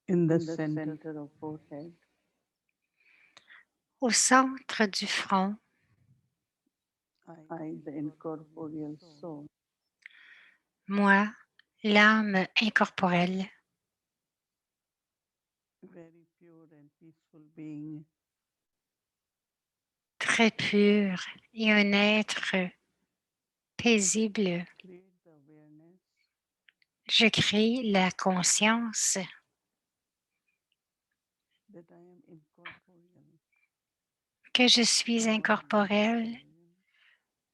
in the center of forehead. Au centre du front, I, the incorporeal soul, moi, l'âme incorporelle, very pure and peaceful being, très pur et un être paisible, create the awareness je crée la conscience that I am incorporeal. que je suis incorporelle,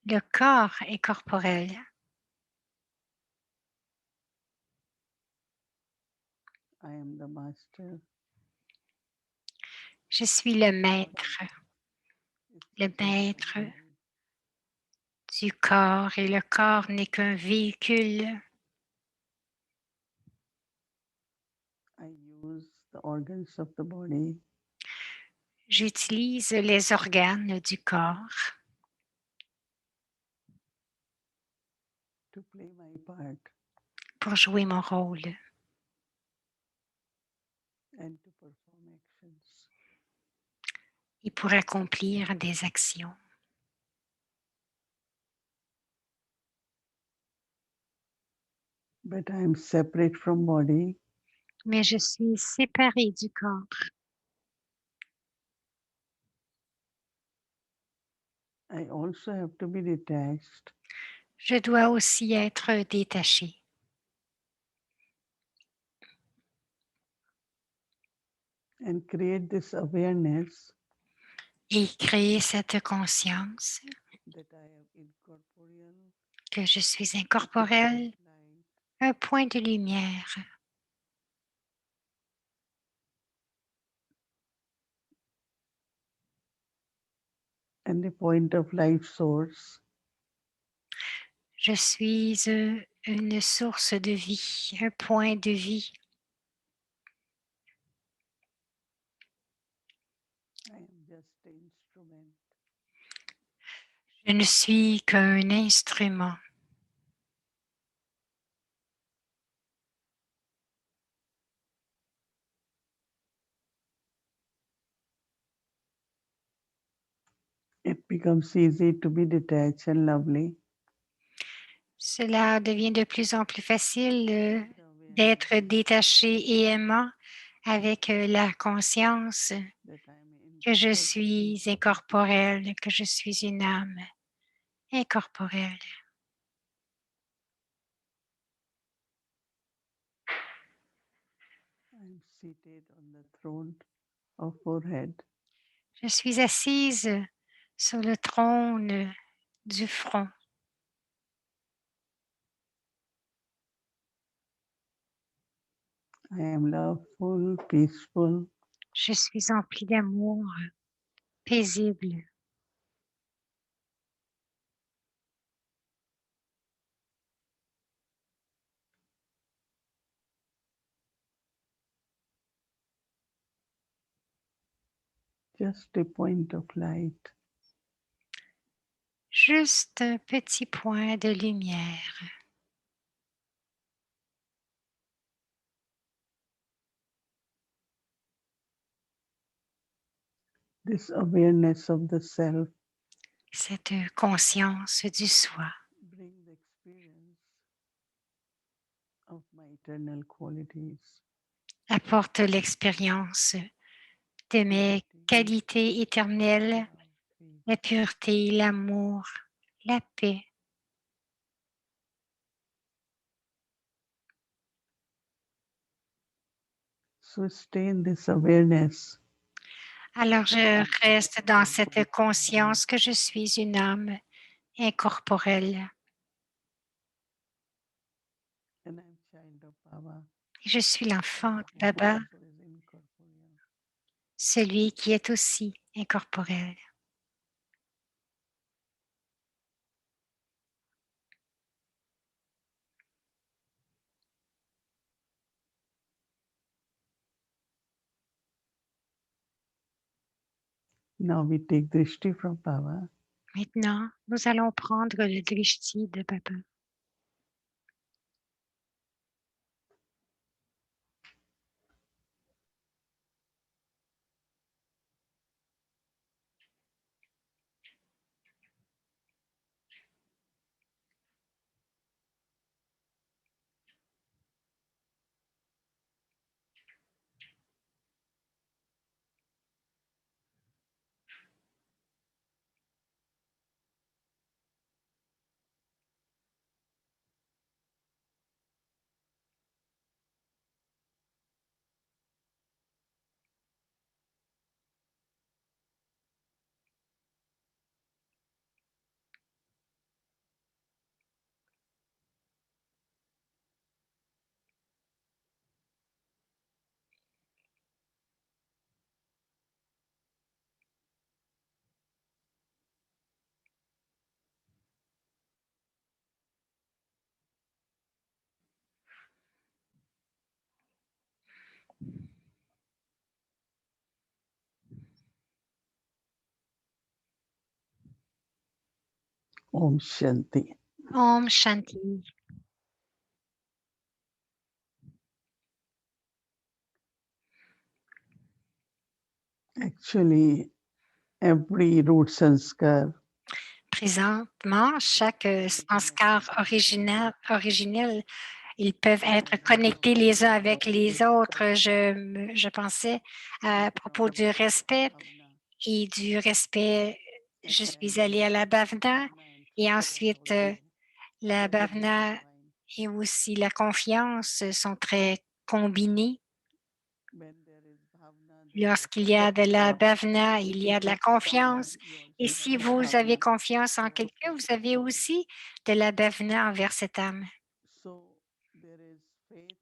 le corps est corporel. I am the master. Je suis le maître du corps et le corps n'est qu'un véhicule. I use the organs of the body J'utilise les organes du corps to play my part pour jouer mon rôle and to perform actions. et pour accomplir des actions. But I am separate from body. Mais je suis séparée du corps. I also have to be detached Je dois aussi être détachée and create this awareness et créer cette conscience that I am incorporeal, que je suis a point of incorporelle, light, un point de lumière and a point of life source. je suis une source de vie, un point de vie. I am just an instrument. Je ne suis qu'un instrument. It becomes easy to be detached and lovely. Cela devient de plus en plus facile d'être détaché et aimant avec la conscience That I am que je suis incorporelle, que je suis une âme incorporelle. I'm seated on the throne of forehead. Je suis assise sur le trône du front. I am loveful, peaceful, Je suis emplie d'amour, paisible. just a point of light. Juste un petit point de lumière. This awareness of the self Cette conscience du soi bring the experience of my eternal qualities. apporte l'expérience de mes qualités éternelles, la pureté, l'amour, la paix. So stay in this awareness. Alors je reste dans cette conscience que je suis une âme incorporelle. And I'm child of Baba. Je suis l'enfant de Baba, So is incorporeal. celui qui est aussi incorporel. Now we take Drishti from Baba. Maintenant, nous allons prendre le drishti de Baba. Om Shanti. Om Shanti. Actually, every root sanskar Présentement, chaque sanskar originel, ils peuvent être connectés les uns avec les autres. Je pensais à propos du respect et du respect, je suis allée à la Bhavna et ensuite la Bhavna et aussi la confiance sont très combinés. Lorsqu'il y a de la bhavana, il y a de la confiance. Et si vous avez confiance en quelqu'un, vous avez aussi de la bhavana envers cette âme.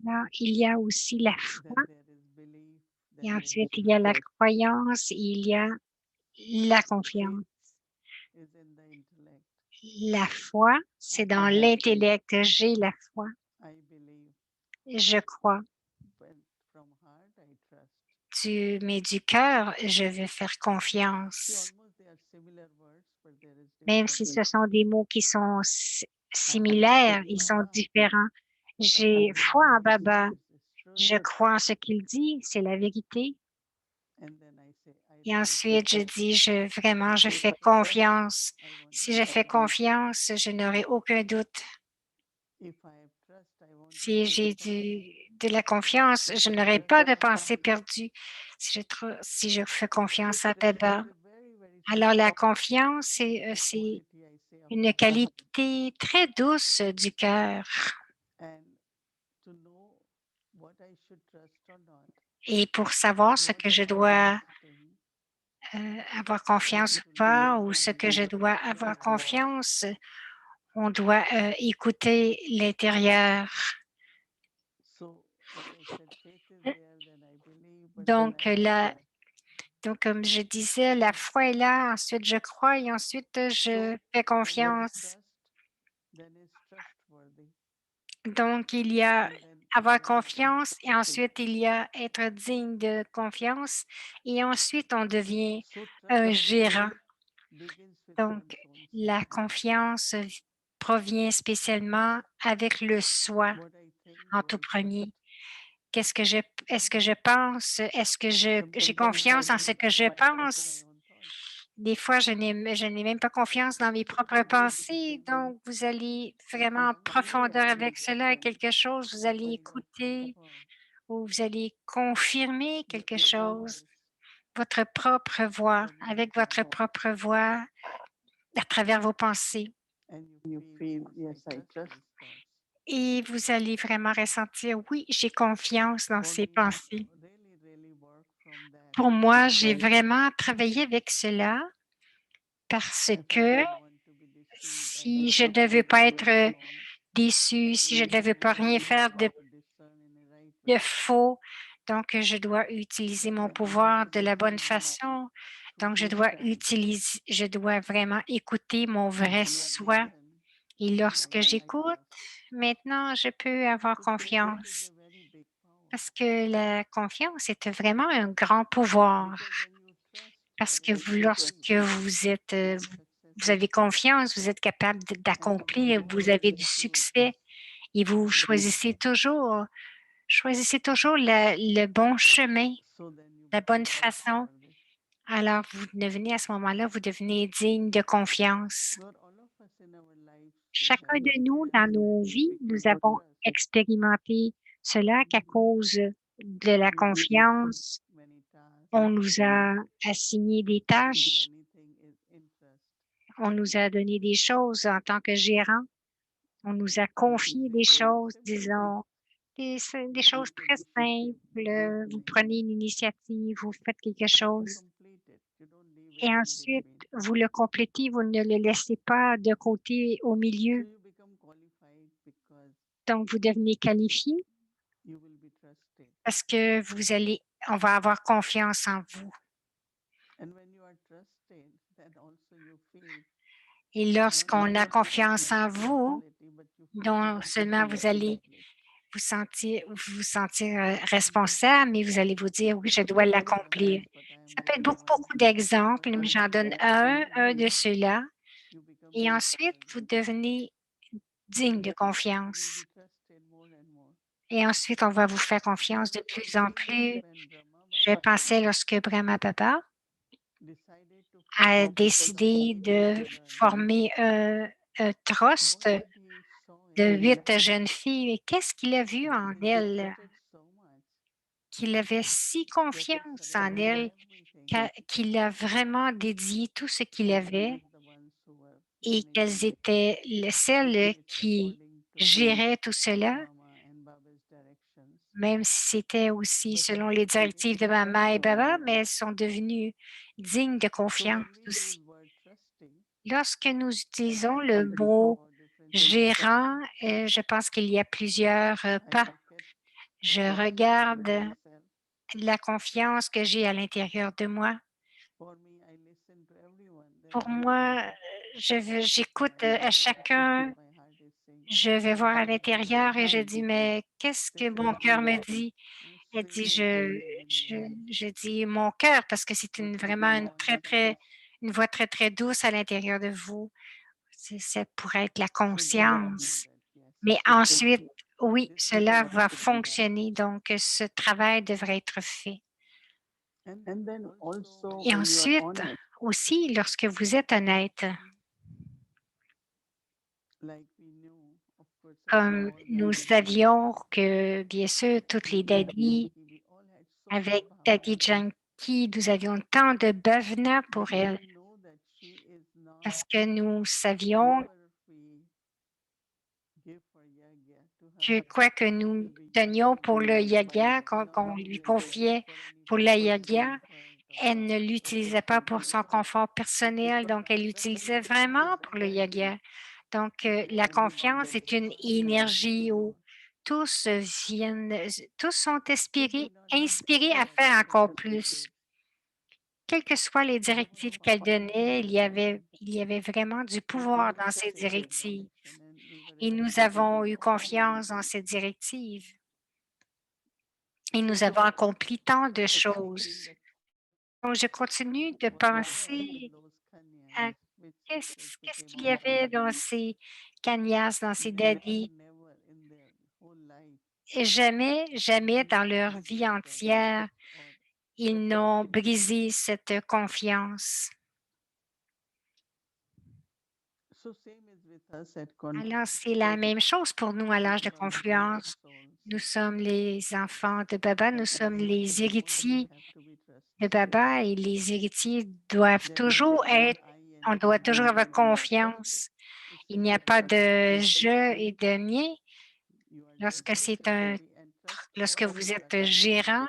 Alors, il y a aussi la foi. Et ensuite, il y a la croyance, il y a la confiance. La foi, c'est dans l'intellect. J'ai la foi. Je crois. Mais du cœur, je vais faire confiance. Même si ce sont des mots qui sont similaires, ils sont différents. J'ai foi en Baba. Je crois en ce qu'il dit, c'est la vérité. Et ensuite, je dis, je fais confiance. Si je fais confiance, je n'aurai aucun doute. Si j'ai de la confiance, je n'aurai pas de pensée perdue si je fais confiance à Baba. Alors, la confiance, c'est une qualité très douce du cœur. Et pour savoir ce que je dois avoir confiance ou pas, ou ce que je dois avoir confiance, on doit écouter l'intérieur. Donc, comme je disais, la foi est là, ensuite je crois et ensuite je fais confiance. Donc, il y a avoir confiance et ensuite il y a être digne de confiance et ensuite on devient un gérant. Donc, la confiance provient spécialement avec le soi en tout premier. Est-ce que je pense? Est-ce que j'ai confiance en ce que je pense? Des fois, je n'ai même pas confiance dans mes propres pensées. Donc, vous allez vraiment en profondeur avec cela, quelque chose, vous allez écouter ou vous allez confirmer quelque chose, votre propre voix, avec votre propre voix, à travers vos pensées. Et vous allez vraiment ressentir, oui, j'ai confiance dans ces pensées. Pour moi, j'ai vraiment travaillé avec cela parce que si je ne veux pas être déçue, si je ne veux pas rien faire de faux, donc je dois utiliser mon pouvoir de la bonne façon. Donc, je dois vraiment écouter mon vrai soi. Et lorsque j'écoute, maintenant, je peux avoir confiance. Parce que la confiance est vraiment un grand pouvoir. Parce que lorsque vous avez confiance, vous êtes capable d'accomplir, vous avez du succès et vous choisissez toujours le bon chemin, la bonne façon. Alors, à ce moment-là, vous devenez digne de confiance. Chacun de nous, dans nos vies, nous avons expérimenté cela qu'à cause de la confiance, on nous a assigné des tâches, on nous a donné des choses en tant que gérant, on nous a confié des choses, disons, des choses très simples. Vous prenez une initiative, vous faites quelque chose et ensuite, vous le complétez, vous ne le laissez pas de côté au milieu. Donc, vous devenez qualifié parce que on va avoir confiance en vous. Et lorsqu'on a confiance en vous, non seulement vous allez vous sentir responsable, mais vous allez vous dire, oui, je dois l'accomplir. Ça peut être beaucoup d'exemples, mais j'en donne un de ceux-là. Et ensuite, vous devenez digne de confiance. Et ensuite, on va vous faire confiance de plus en plus. Je pensais lorsque Brahma Baba a décidé de former un trust de 8 jeunes filles. Et qu'est-ce qu'il a vu en elles? Qu'il avait si confiance en elles qu'il a vraiment dédié tout ce qu'il avait et qu'elles étaient celles qui géraient tout cela, même si c'était aussi selon les directives de maman et papa, mais elles sont devenues dignes de confiance aussi. Lorsque nous utilisons le mot gérant, je pense qu'il y a plusieurs pas. Je regarde la confiance que j'ai à l'intérieur de moi. Pour moi, j'écoute à chacun, je vais voir à l'intérieur et je dis, mais qu'est-ce que mon cœur me dit? Elle dit, je dis mon cœur parce que c'est vraiment une voix très, très douce à l'intérieur de vous. Ça pourrait être la conscience. Mais ensuite, oui, cela va fonctionner. Donc, ce travail devrait être fait. Et ensuite, aussi, lorsque vous êtes honnête, comme nous savions que, bien sûr, toutes les daddies, avec Daddy Janky, nous avions tant de bhavna pour elle, parce que nous savions que quoi que nous donnions pour le yaga, qu'on lui confiait pour le yaga, elle ne l'utilisait pas pour son confort personnel, donc elle l'utilisait vraiment pour le yaga. Donc, la confiance est une énergie où tous tous sont inspirés à faire encore plus. Quelles que soient les directives qu'elle donnait, il y avait vraiment du pouvoir dans ces directives. Et nous avons eu confiance dans ces directives. Et nous avons accompli tant de choses. Donc, je continue de penser à qu'est-ce qu'il y avait dans ces kanyas, dans ces daddies. Et jamais, jamais dans leur vie entière, ils n'ont brisé cette confiance. Alors, c'est la même chose pour nous à l'âge de confluence. Nous sommes les enfants de Baba, nous sommes les héritiers de Baba et les héritiers doivent toujours être, on doit toujours avoir confiance. Il n'y a pas de je et de mien. Lorsque vous êtes gérant,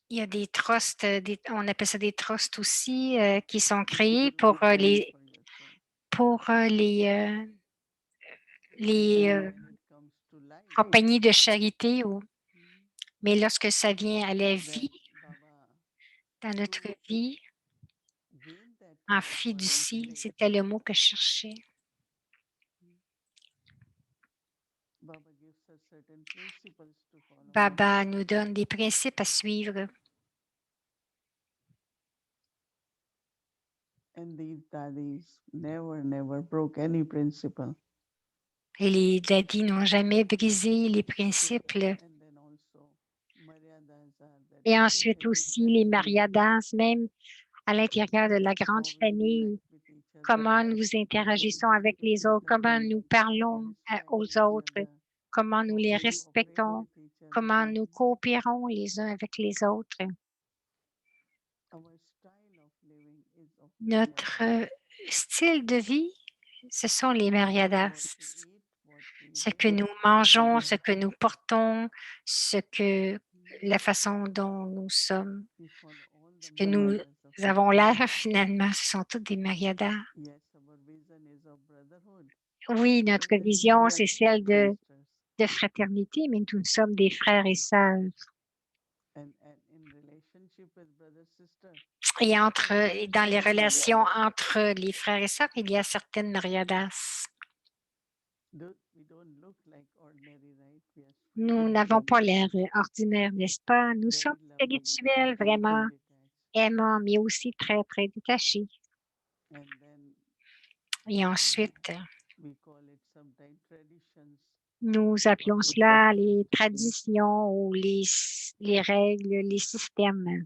il y a des trusts, on appelle ça des trusts aussi, qui sont créés pour les compagnies de charité. Mais lorsque ça vient à la vie, dans notre vie, en fiducie, c'était le mot que je cherchais. Baba nous donne des principes à suivre. Et les daddies n'ont jamais brisé les principes. Et ensuite aussi les mariadas, même à l'intérieur de la grande famille, comment nous interagissons avec les autres, comment nous parlons aux autres, comment nous les respectons, comment nous coopérons les uns avec les autres. Notre style de vie, ce sont les mariadas. Ce que nous mangeons, ce que nous portons, la façon dont nous sommes, ce que nous avons l'air finalement, ce sont toutes des mariadas. Oui, notre vision, c'est celle de fraternité, mais nous sommes des frères et sœurs. Et dans les relations entre les frères et sœurs, il y a certaines mariadas. Nous n'avons pas l'air ordinaire, n'est-ce pas? Nous sommes spirituels, vraiment aimants, mais aussi très, très détachés. Et ensuite, nous appelons cela les traditions ou les règles, les systèmes.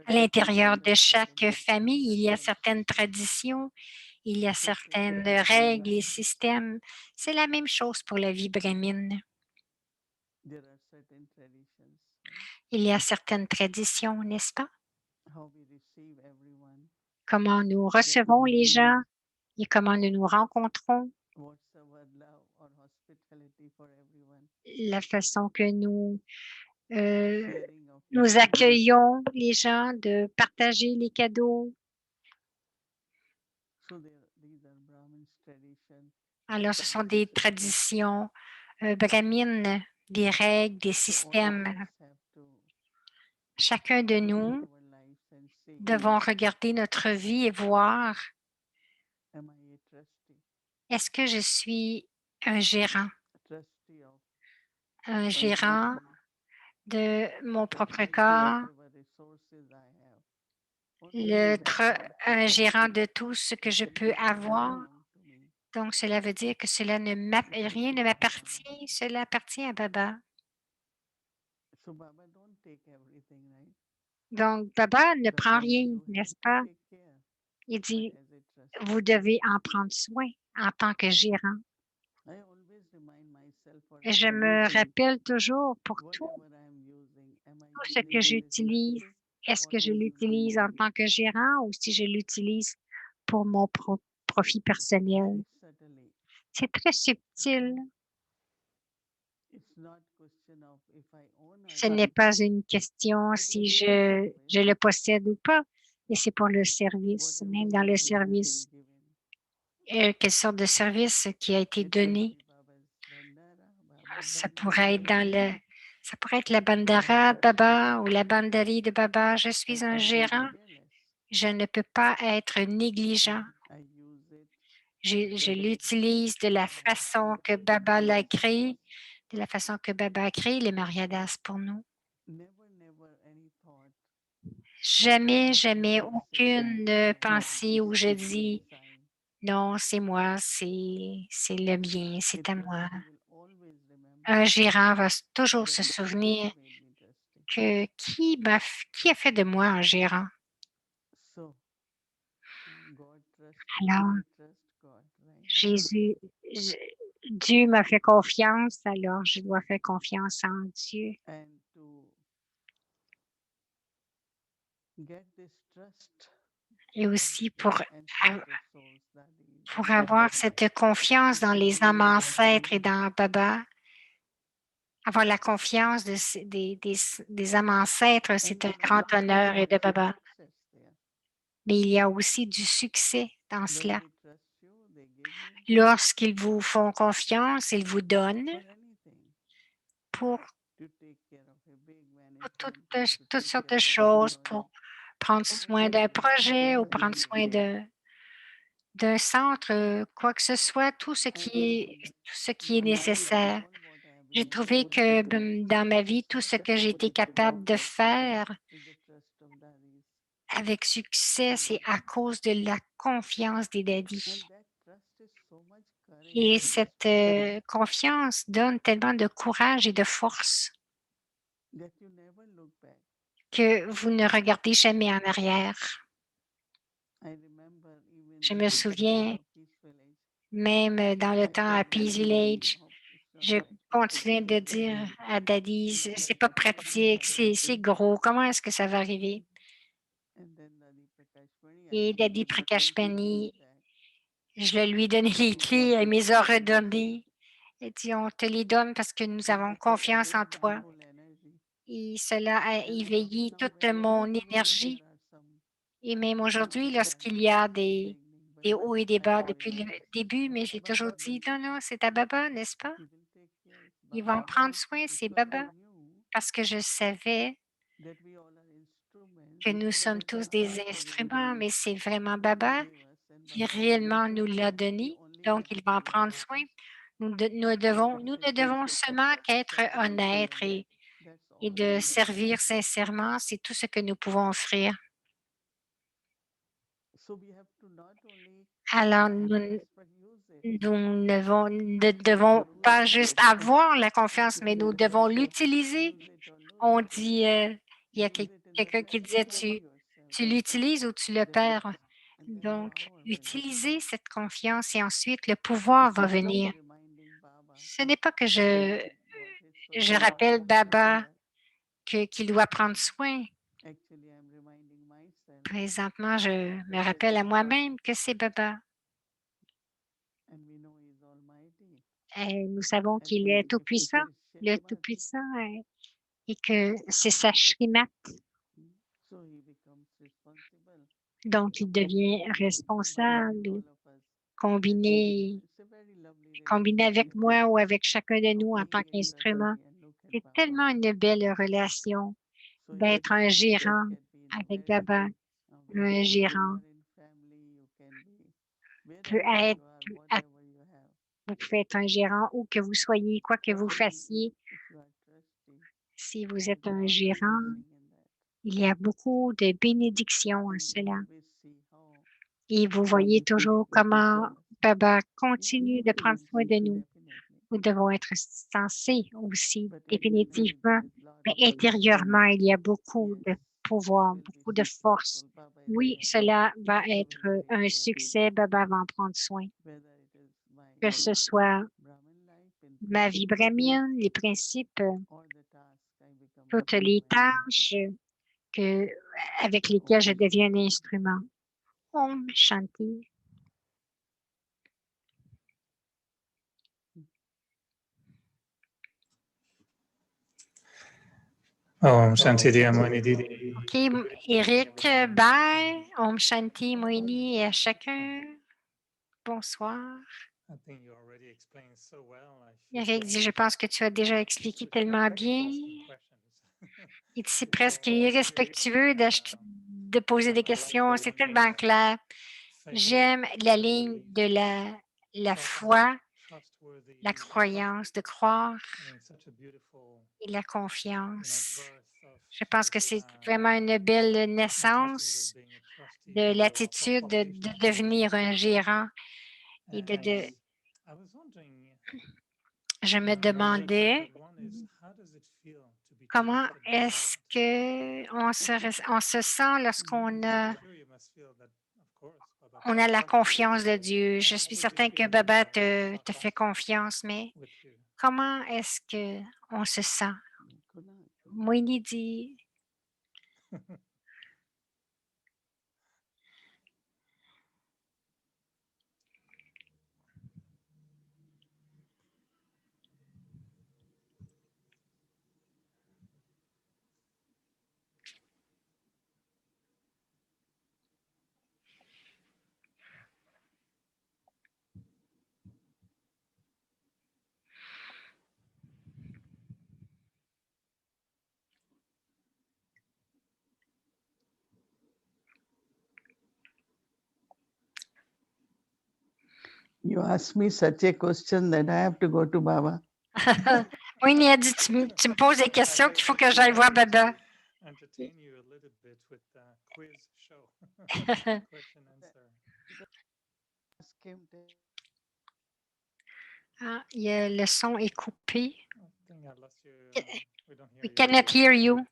À l'intérieur de chaque famille, il y a certaines traditions, il y a certaines règles et systèmes. C'est la même chose pour la vie brahmine. Il y a certaines traditions, n'est-ce pas? Comment nous recevons les gens et comment nous nous rencontrons, la façon que euh, nous accueillons les gens, de partager les cadeaux. Alors, ce sont des traditions brahmines, des règles, des systèmes. Chacun de nous devons regarder notre vie et voir, est-ce que je suis un gérant de mon propre corps, un gérant de tout ce que je peux avoir. Donc, cela veut dire que rien ne m'appartient, cela appartient à Baba. Donc, Baba ne prend rien, n'est-ce pas? Il dit, vous devez en prendre soin en tant que gérant. Et je me rappelle toujours pour tout ce que j'utilise. Est-ce que je l'utilise en tant que gérant ou si je l'utilise pour mon profit personnel? C'est très subtil. Ce n'est pas une question si je le possède ou pas, et c'est pour le service, même dans le service. Quelle sorte de service qui a été donné? Ça pourrait être la bandara de Baba ou la bandari de Baba. Je suis un gérant. Je ne peux pas être négligent. Je l'utilise de la façon que Baba l'a créé, de la façon que Baba a créé les Maryadas pour nous. Jamais, jamais aucune pensée où je dis non, c'est moi, c'est le bien, c'est à moi. Un gérant va toujours se souvenir que qui a fait de moi un gérant? Alors, Jésus, Dieu m'a fait confiance, alors je dois faire confiance en Dieu. Et aussi pour avoir cette confiance dans les âmes ancêtres et dans Baba, avoir la confiance des âmes ancêtres, c'est un grand honneur et de Baba. Mais il y a aussi du succès dans cela. Lorsqu'ils vous font confiance, ils vous donnent pour toutes sortes de choses, pour prendre soin d'un projet ou prendre soin d'un centre, quoi que ce soit, tout ce qui est nécessaire. J'ai trouvé que dans ma vie, tout ce que j'ai été capable de faire avec succès, c'est à cause de la confiance des daddies. Et cette confiance donne tellement de courage et de force que vous ne regardez jamais en arrière. Je me souviens, même dans le temps à Peace Village, je continuais de dire à Daddy, c'est pas pratique, c'est gros, comment est-ce que ça va arriver? Et Daddy Prakashpani, je lui ai donné les clés, elle me les a redonnées. Elle dit, on te les donne parce que nous avons confiance en toi. Et cela a éveillé toute mon énergie. Et même aujourd'hui, lorsqu'il y a des hauts et des bas depuis le début, mais j'ai toujours dit, non, non, c'est à Baba, n'est-ce pas? Ils vont prendre soin, c'est Baba. Parce que je savais que nous sommes tous des instruments, mais c'est vraiment Baba qui réellement nous l'a donné. Donc, il va en prendre soin. Nous ne devons seulement qu'être honnêtes et de servir sincèrement. C'est tout ce que nous pouvons offrir. Alors, nous ne devons pas juste avoir la confiance, mais nous devons l'utiliser. On dit, il y a quelqu'un qui disait, tu l'utilises ou tu le perds. Donc, utilisez cette confiance et ensuite le pouvoir va venir. Ce n'est pas que je rappelle Baba qu'il doit prendre soin. Présentement, je me rappelle à moi-même que c'est Baba. Et nous savons qu'il est tout-puissant, le tout-puissant, et que c'est sa Shrimat. Donc, il devient responsable, combiné avec moi ou avec chacun de nous en tant qu'instrument. C'est tellement une belle relation d'être un gérant avec Baba. Un gérant peut être, vous pouvez être un gérant où que vous soyez, quoi que vous fassiez. Si vous êtes un gérant, il y a beaucoup de bénédictions en cela. Et vous voyez toujours comment Baba continue de prendre soin de nous. Nous devons être sensés aussi, définitivement. Mais intérieurement, il y a beaucoup de pouvoir, beaucoup de force. Oui, cela va être un succès. Baba va en prendre soin. Que ce soit ma vie brahmienne, les principes, toutes les tâches avec lesquelles je deviens un instrument. Om Shanti. Om Shanti Moini Didi. OK, Eric, bye. Om Shanti Moini et à chacun. Bonsoir. Eric dit, je pense que tu as déjà expliqué tellement bien. Il dit, c'est presque irrespectueux de poser des questions. C'est tellement clair. J'aime la ligne de la foi, la croyance, de croire et la confiance. Je pense que c'est vraiment une belle naissance de l'attitude de devenir un gérant et je me demandais comment est-ce qu'on se sent lorsqu'on a la confiance de Dieu. Je suis certain que Baba te fait confiance, mais comment est-ce qu'on se sent? Moini dit, You asked me such a question that I have to go to Baba. Moini a dit, tu me poses des questions qu'il faut que j'aille voir Baba. Le son est coupé. We cannot hear you.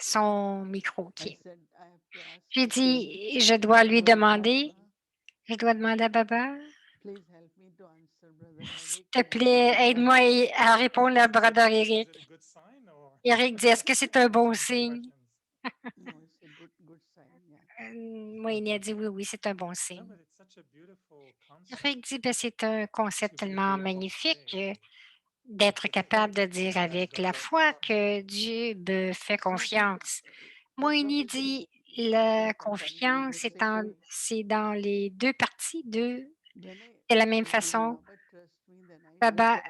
Son micro. Okay. J'ai dit, je dois demander à Baba, s'il te plaît, aide-moi à répondre à Brother Eric. Eric dit, est-ce que c'est un bon signe? Moi, il a dit oui, c'est un bon signe. Eric dit, c'est un concept tellement magnifique d'être capable de dire avec la foi que Dieu me fait confiance. Moi, il dit, la confiance, c'est dans les deux parties, de la même façon. Baba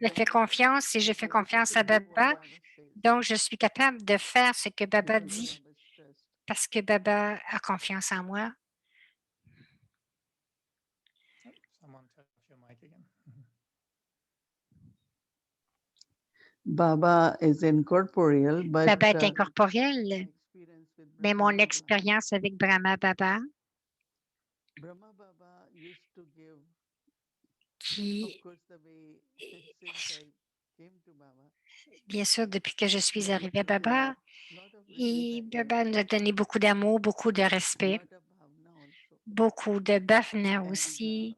me fait confiance et je fais confiance à Baba. Donc, je suis capable de faire ce que Baba dit parce que Baba a confiance en moi. Baba is incorporeal, but Baba est incorporel, Mais mon expérience avec Brahma Baba, Brahma Baba used to give, of qui, course, the way since I came to Baba, bien sûr, depuis que je suis arrivée à lot Baba, of et respect, Baba nous a donné beaucoup d'amour, beaucoup de respect, lot of bhavna also. beaucoup de bhavana And aussi.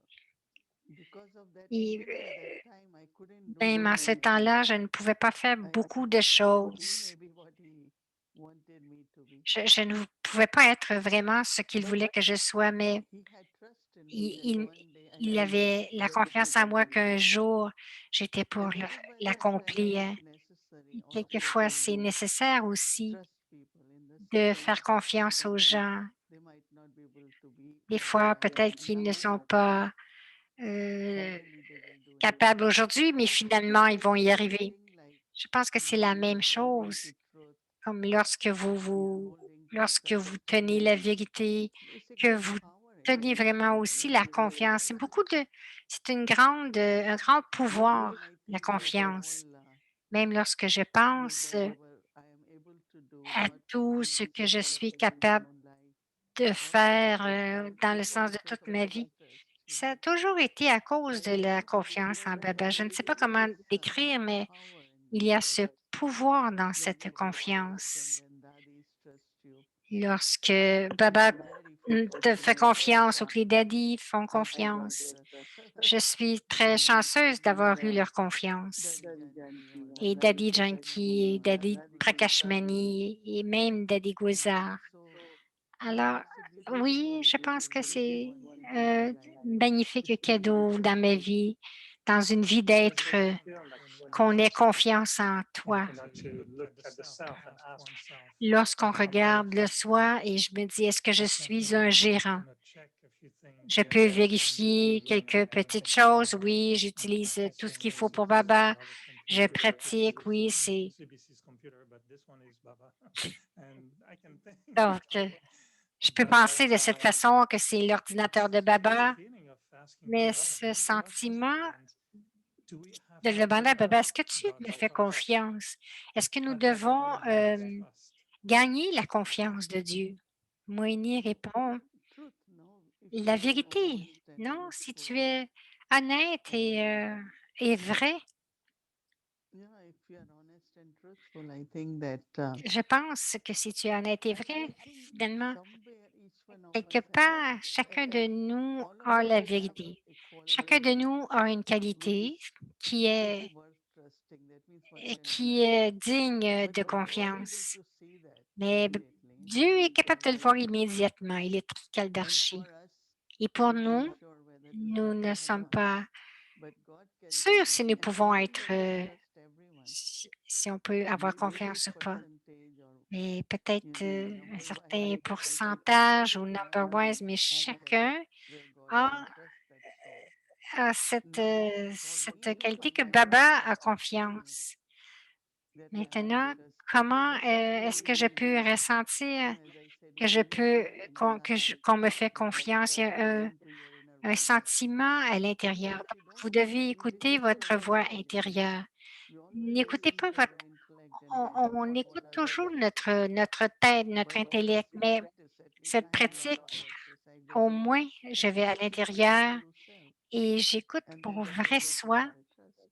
because of that, Et even in that time, I couldn't do même en ce many temps-là, je things. ne pouvais pas faire I beaucoup de couldn't be choses. maybe what he wanted me to be. Je ne pouvais pas être vraiment ce qu'il But voulait que je sois, mais he had trust in me il, that il- one day I il will avait la get confiance en moi qu'un jour, j'étais pour and that is why that's why it l'accomplir. is necessary also Quelquefois, c'est to nécessaire aussi trust people in the de sense faire that confiance aux sometimes gens. they might not be able to be Des where fois, they are peut-être qu'ils ne sont now. pas euh, Suddenly they will do capables anything. aujourd'hui, mais I think finalement, ils that vont is y the arriver. thing like Je pense que c'est la when même you hold on chose to truth, comme holding to lorsque vous tenez la certainty, vérité, it's a que great vous power tenez actually. vraiment aussi la confiance. C'est un grand pouvoir, When I la think of confiance. all Même lorsque je do pense whatever I am able to do, à not tout in ce this que je sense of suis in my capable own life, de also faire because I dans le it's all sens de because toute of ma Baba vie. trust, Ça a toujours été à cause I de la think confiance en Baba. Je ne sais pas comment there is décrire, mais power in il that y a ce trust pouvoir dans when cette it is trust and confiance. when daddies trust you. Lorsque I Baba am very te fortunate fait that confiance ou que les daddies font I got confiance, trust. je suis très chanceuse d'avoir eu leur confiance. Daddy Janki or Et Daddy Daddy Prakashmani Janki, or Daddy Daddy Gozar. Prakashmani et même Daddy Gozar. So Alors, it's a great oui, je privilege pense que to c'est one in my un life, magnifique cadeau dans ma vie, dans une vie How does d'être, it feel like when qu'on ait you, confiance en toi. to look at the self and ask Lorsqu'on how do I regarde le trust? soi et je me dis, est-ce que je I can, suis un gérant? check a few things Je here peux and there and vérifier review quelques petites choses. Oui, j'utilise tout ce qu'il faut pour Baba. Baba's Je computer. This pratique, oui, is c'est CBC's computer, but this one is Baba. And I can think donc, je peux penser de cette but façon que c'est l'ordinateur de Baba, feeling of asking mais Baba, ce do you trust me? sentiment And do we have de to demander à Baba, est-ce que tu got me that fais trust? confiance? Est-ce que nous But how do devons we get this trust? gagner la confiance de Dieu? Moïni répond, truth, no? If la you are vérité. honest and Non, si truthful, tu es honnête and et vrai, yeah, if you are honest and truthful, I think that je pense que si tu es honnête et I vrai, think finalement, somewhere each one of quelque us have, part, chacun de nous all of a us la have vérité. a Chacun de quality nous a une which is qualité qui est, worth trusting. That means one can qui trust. est digne But de God able confiance. to see that Mais immediately. Dieu est capable de le voir immédiatement. Il est And Kaldarshi. for us, Et pour we nous, weren't sure whether to nous trust ne or sommes not. pas But God can sûrs see. si nous And I pouvons think être, that we trust everyone. si on peut avoir Maybe a big confiance ou pas. percentage or Mais peut-être maybe un number wise, certain I think everyone pourcentage ou number-wise, mais has that chacun where God can a, trust that. So a cette, now for me, cette qualité que my life Baba has a actually confiance. that I am Maintenant, trusted. comment That is est-ce very, que je very peux good. ressentir As I said, que when je you look peux, deep in your heart, qu'on me fait confiance? Il y a listen to your inner un voice. sentiment à So l'intérieur. if you Donc, vous don't devez écouter listen votre to voix your voice, intérieure. you always N'écoutez listen pas to your votre... intellect and try to On follow écoute others. toujours notre tête, notre But if intellect, you mais practice, at least cette I have a lot of pratique, practice. I au go moins, je and vais à listen to my l'intérieur true self. et j'écoute And mon that is vrai where I find soi. my trust.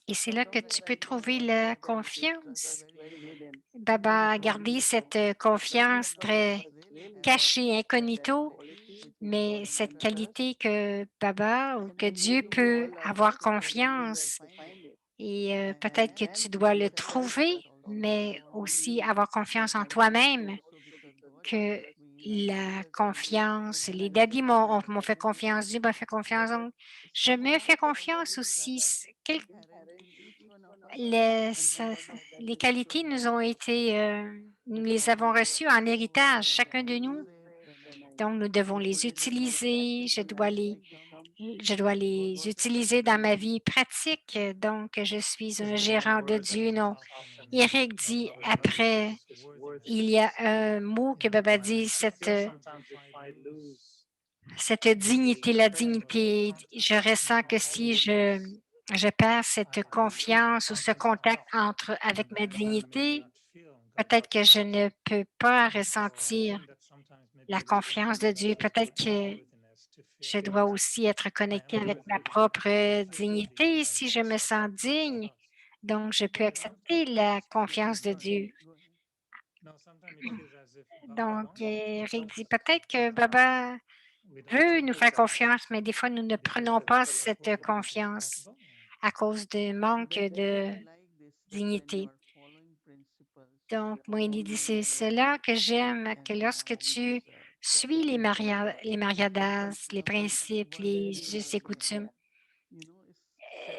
Et c'est So là que tu somewhere peux I think trouver God la has kept this trust confiance. very hidden. Baba a For gardé me, cette everyone confiance does not très really have that cachée, incognito, quality, which is mais called cette trust. qualité que Baba ou And que I Dieu think we peut all are avoir looking for it. We will confiance. find it. Et peut-être And que tu dois le second trouver, trust also mais for me. aussi avoir confiance en And I think toi-même, also because God que trusts me, and la others also. When confiance, I les went to daddies Baba, m'ont fait confiance, Dieu m'a fait confiance, donc je some me of fais the qualities confiance aussi. inherent in each one of us, Les, and we are not les able qualités to nous ont été, nous les avons define. reçues en So when héritage, I chacun de use nous. it, when I Donc, nous devons put les it in my utiliser, practical life, become je dois God les whatever utiliser He dans ma wants. vie pratique. Donc, je suis Is un there a gérant de word that Dieu. comes Non, after Eric dit Baba après, is worthiness? il y a un mot que Baba dit, Sometimes if I lose cette dignité, la dignité. Je ressens que si je perds cette I lose confiance ou ce confidence in contact myself, entre, avec and ma then maybe dignité, not feel Peut-être que je ne peux pas I ressentir think that sometimes maybe la it's just confiance de Dieu. Peut-être my que worthiness to je feel dois that aussi être I am connectée avec ma worthy propre to receive dignité my si je me sens digne. spouse. Donc, je peux But accepter la sometimes it confiance feels de like, Dieu. no, sometimes it feels as if Baba Donc, wants to Eric help dit us, peut-être que but Baba we don't veut take nous it faire confiance, mais des fois, nous ne because prenons the pas cette self-worthiness is not confiance there. à cause du manque de I like this that when you dignité. are following principles, Donc, more Moïni dit, c'est Mariadas cela que j'aime, que and lorsque tu suis les mariadas, les principes, les us et coutumes,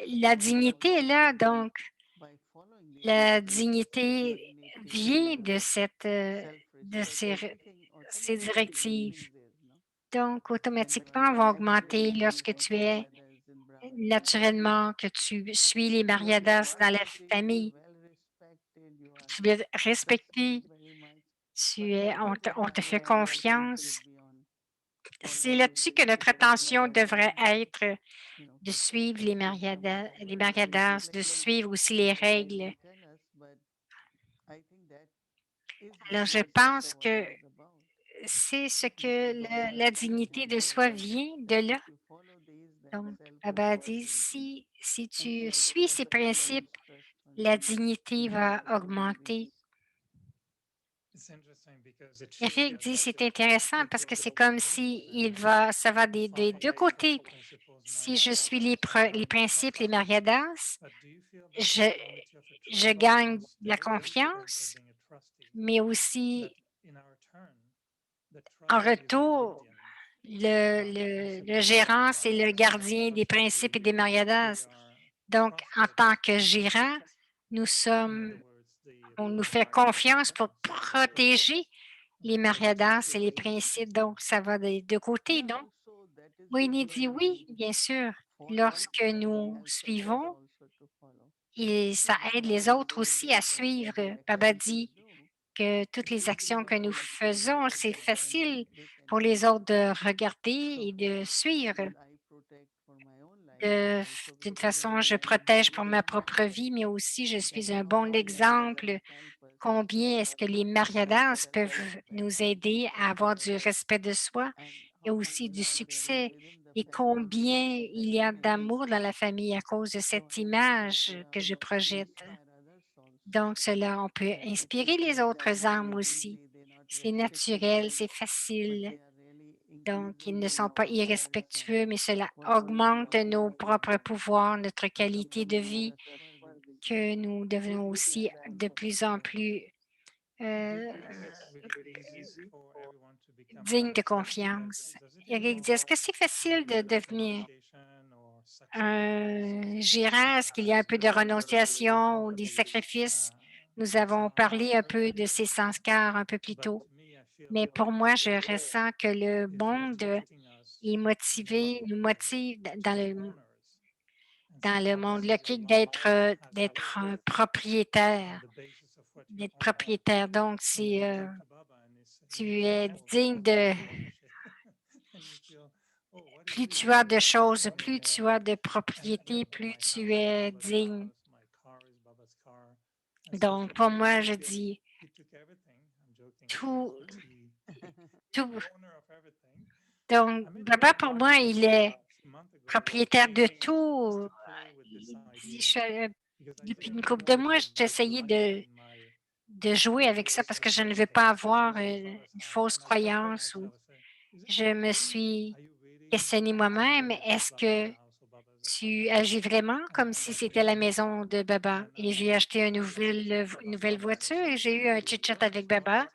la dignité est là. Donc, la dignité vient de ces directives. Donc, automatiquement, vont augmenter lorsque tu es naturellement, que tu suis les mariadas dans la famille. Tu es respecté, on te fait confiance. C'est là-dessus que notre attention devrait être de suivre les mariadas, de suivre aussi les règles. Alors, je pense que c'est ce que la dignité de soi vient de là. Donc, Baba dit, si tu suis ces principes, la dignité va augmenter. Eric dit, c'est intéressant parce que c'est comme si ça va des deux côtés. Si je suis les principes, les mariadas, je, je gagne la confiance, mais aussi en retour, le gérant, c'est le gardien des principes et des mariadas. Donc, en tant que gérant, on nous fait confiance pour protéger les mariadas et les principes. Donc, ça va des deux côtés, non? Moïni dit oui, bien sûr. Lorsque nous suivons, et ça aide les autres aussi à suivre. Baba dit que toutes les actions que nous faisons, c'est facile pour les autres de regarder et de suivre. D'une façon, je protège pour ma propre vie, mais aussi je suis un bon exemple. Combien est-ce que les mariadas peuvent nous aider à avoir du respect de soi et aussi du succès? Et combien il y a d'amour dans la famille à cause de cette image que je projette. Donc, cela, on peut inspirer les autres âmes aussi. C'est naturel, c'est facile. Donc, ils ne sont pas irrespectueux, mais cela augmente nos propres pouvoirs, notre qualité de vie, que nous devenons aussi de plus en plus dignes de confiance. Eric dit, est-ce que c'est facile de devenir un gérant? Est-ce qu'il y a un peu de renonciation ou des sacrifices? Nous avons parlé un peu de ces sanskars un peu plus tôt. Mais pour moi, je ressens que le monde est motivé, nous motive dans le monde logique d'être un propriétaire, d'être propriétaire. Donc, si tu es digne de, plus tu as de choses, plus tu as de propriété, plus tu es digne. Donc, pour moi, je dis tout, tout. Donc, Baba, pour moi, il est propriétaire de tout. Il dit, depuis une couple de mois, j'ai essayé de jouer avec ça parce que je ne veux pas avoir une fausse croyance ou je me suis questionnée moi-même, est-ce que tu agis vraiment comme si c'était la maison de Baba? Et j'ai acheté une nouvelle voiture et j'ai eu un chit-chat avec Baba.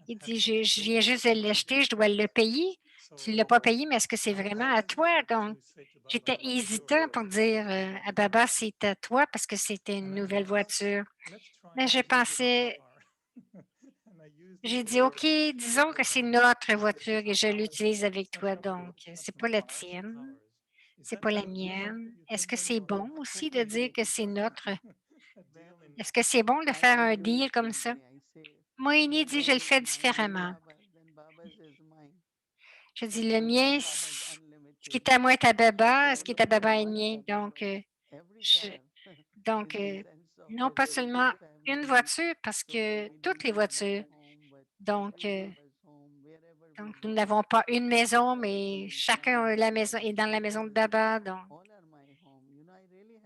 Il dit, je viens juste de l'acheter, je dois le payer. Tu ne l'as pas payé, mais est-ce que c'est vraiment à toi? Donc, j'étais hésitant pour dire à Baba, c'est à toi parce que c'était une nouvelle voiture. Mais je pensais, j'ai dit, OK, disons que c'est notre voiture et je l'utilise avec toi. Donc, c'est pas la tienne, c'est pas la mienne. Est-ce que c'est bon aussi de dire que c'est notre? Est-ce que c'est bon de faire un deal comme ça? Moïni dit, je le fais différemment. Je dis, le mien, ce qui est à moi est à Baba, ce qui est à Baba est mien. Donc, non pas seulement une voiture parce que toutes les voitures. Donc, nous n'avons pas une maison, mais chacun a la maison est dans la maison de Baba. Donc,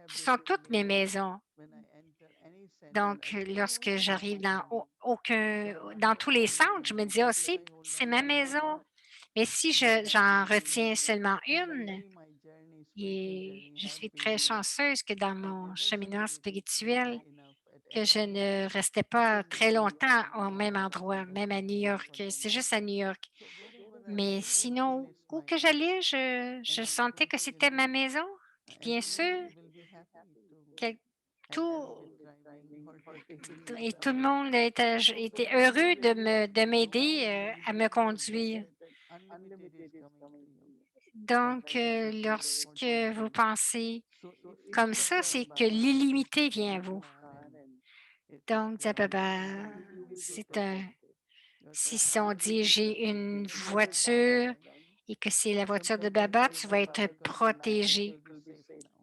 ce sont toutes mes maisons. Donc, lorsque j'arrive dans tous les centres, je me dis aussi, c'est ma maison. Mais si j'en retiens seulement une, et je suis très chanceuse que dans mon cheminement spirituel, que je ne restais pas très longtemps au même endroit, même à New York. C'est juste à New York. Mais sinon, où que j'allais, je sentais que c'était ma maison. Bien sûr, que tout, et tout le monde était heureux de m'aider à me conduire. Donc, lorsque vous pensez comme ça, c'est que l'illimité vient à vous. Donc, c'est un, si on dit j'ai une voiture et que c'est la voiture de Baba, tu vas être protégé.